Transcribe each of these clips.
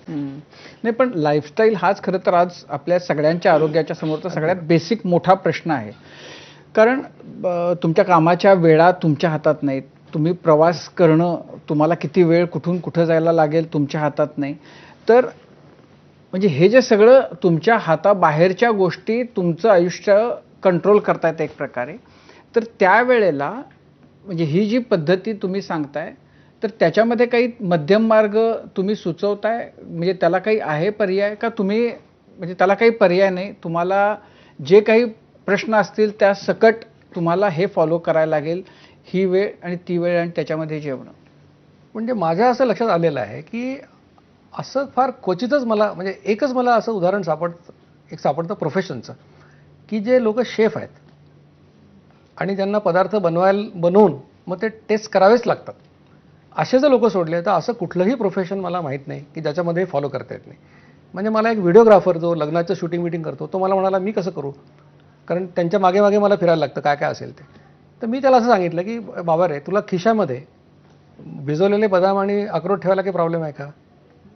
नाही, पण लाईफस्टाईल हाच खरं तर आज आपल्या सगळ्यांच्या आरोग्याच्या समोरचा सगळ्यात बेसिक मोठा प्रश्न आहे. कारण तुमच्या कामाच्या वेळा तुमच्या हातात नाहीत. तुम्ही प्रवास करणं, तुम्हाला किती वेळ कुठून कुठं जायला लागेल तुमच्या हातात नाही. तर म्हणजे हे जे सगळं तुमच्या हाताबाहेरच्या गोष्टी तुमचं आयुष्य कंट्रोल करतायत एक प्रकारे. तर त्यावेळेला म्हणजे ही जी पद्धती तुम्ही सांगताय, तर त्याच्यामध्ये काही मध्यम मार्ग तुम्ही सुचवताय? म्हणजे त्याला काही आहे पर्याय का तुम्ही म्हणजे त्याला काही पर्याय नाही, तुम्हाला जे काही प्रश्न असतील त्या सकट तुम्हाला हे फॉलो करायला लागेल, ही वेळ आणि ती वेळ आणि त्याच्यामध्ये जेवणं? म्हणजे माझ्या असं लक्षात आलेलं आहे की असं फार क्वचितच मला म्हणजे एकच मला असं उदाहरण सापडतं प्रोफेशनचं, की जे लोक शेफ आहेत आणि त्यांना पदार्थ बनवून मग ते टेस्ट करावेच लागतात, असे जर लोक सोडले तर असं कुठलंही प्रोफेशन मला माहीत नाही की ज्याच्यामध्ये फॉलो करता येत नाही. म्हणजे मला एक व्हिडिओग्राफर जो लग्नाचं शूटिंग करतो तो मला म्हणाला मी कसं करू, कारण त्यांच्या मागे मागे मला फिरायला लागतं काय काय असेल ते. तर मी त्याला असं सांगितलं की बाबा रे, तुला खिशामध्ये भिजवलेले बदाम आणि अक्रोड ठेवायला काही प्रॉब्लेम आहे का,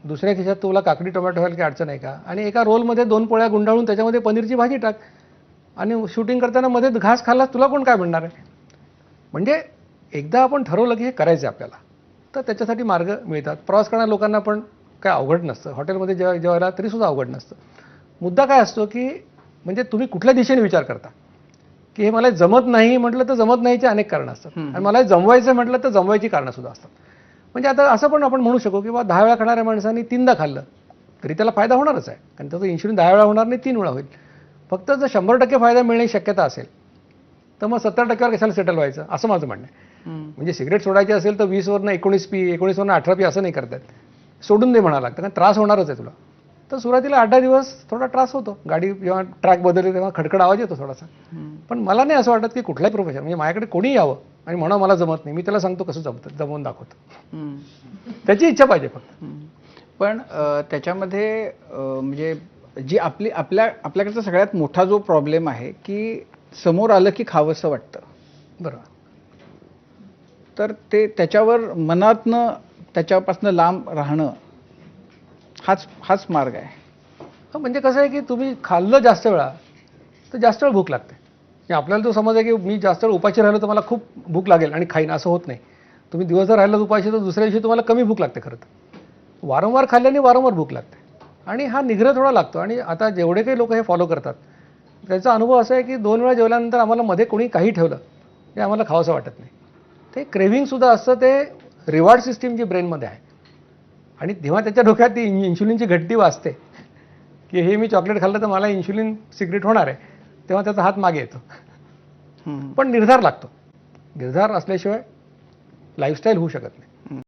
दुसऱ्या खिशात तुला काकडी टोमॅटो ठेवायला काही अडचण आहे का, आणि एका रोलमध्ये 2 पोळ्या गुंडाळून त्याच्यामध्ये पनीरची भाजी टाक आणि शूटिंग करताना मध्ये घास खाल्ला तुला कोण काय म्हणणार आहे. म्हणजे एकदा आपण ठरवलं की हे करायचं आहे आपल्याला, तर त्याच्यासाठी मार्ग मिळतात. प्रवास करणाऱ्या लोकांना पण काय अवघड नसतं, हॉटेलमध्ये जेवायला तरीसुद्धा अवघड नसतं. मुद्दा काय असतो की म्हणजे तुम्ही कुठल्या दिशेने विचार करता, की हे मला जमत नाही म्हटलं तर जमत नाहीचे अनेक कारणं असतात, आणि मला जमवायचं म्हटलं तर जमवायची कारणंसुद्धा असतात. म्हणजे आता असं पण आपण म्हणू शकू की बा 10 वेळा खाणाऱ्या माणसाने 3दा खाल्लं तरी त्याला फायदा होणारच आहे, कारण त्याचं इन्शुलिन 10 वेळा होणार नाही, 3 वेळा होईल. फक्त जर 100% फायदा मिळण्याची शक्यता असेल तर मग 70%वर कशाला सेटल व्हायचं, असं माझं म्हणणं आहे. म्हणजे सिगरेट सोडायची असेल तर 20वरनं 19 पी, 19वरनं 18 पी असं नाही करतात, सोडून दे म्हणावं लागतं, कारण त्रास होणारच आहे तुला. तर सुरुवातीला 8-10 दिवस थोडा त्रास होतो, गाडी जेव्हा ट्रॅक बदलते तेव्हा खडखड आवाज येतो थोडासा. पण मला नाही असं वाटत की कुठल्याही प्रोफेशन म्हणजे माझ्याकडे कोणी यावं आणि म्हणा मला जमत नाही, मी त्याला सांगतो कसं जमतं, जमवून दाखवतो. त्याची इच्छा पाहिजे फक्त. पण त्याच्यामध्ये म्हणजे जी आपल्याकडचा सगळ्यात मोठा जो प्रॉब्लेम आहे की समोर आलं की खावंसं वाटतं. बरोबर. तर ते त्याच्यावर मनातनं त्याच्यापासून लांब राहणं हाच मार्ग आहे. म्हणजे कसं आहे की तुम्ही खाल्लं जास्त वेळा तर जास्त वेळ भूक लागते. म्हणजे आपल्याला तो समज आहे की मी जास्त वेळ उपाशी राहिलो तर मला खूप भूक लागेल आणि खाईन, असं होत नाही. तुम्ही दिवसभर राहिलात उपाशी तर दुसऱ्या दिवशी तुम्हाला कमी भूक लागते. खरं तर वारंवार खाल्ल्याने वारंवार भूक लागते आणि हा निग्रह थोडा लागतो. आणि आता जेवढे काही लोक हे फॉलो करतात त्याचा अनुभव असा आहे की 2 वेळा जेवल्यानंतर आम्हाला मध्ये कोणी काही ठेवलं ते आम्हाला खावंसं वाटत नाही. ते क्रेव्हिंगसुद्धा असतं, ते रिवॉर्ड सिस्टीम जी ब्रेनमध्ये आहे, आणि तेव्हा त्याच्या डोक्यात ती इन्शुलिनची घट्टी वाजते की हे मी चॉकलेट खाल्लं तर मला इन्शुलिन सिक्रेट होणार आहे, तेव्हा त्याचा हात मागे येतो. पण निर्धार लागतो. निर्धार असल्याशिवाय लाईफस्टाईल होऊ शकत नाही.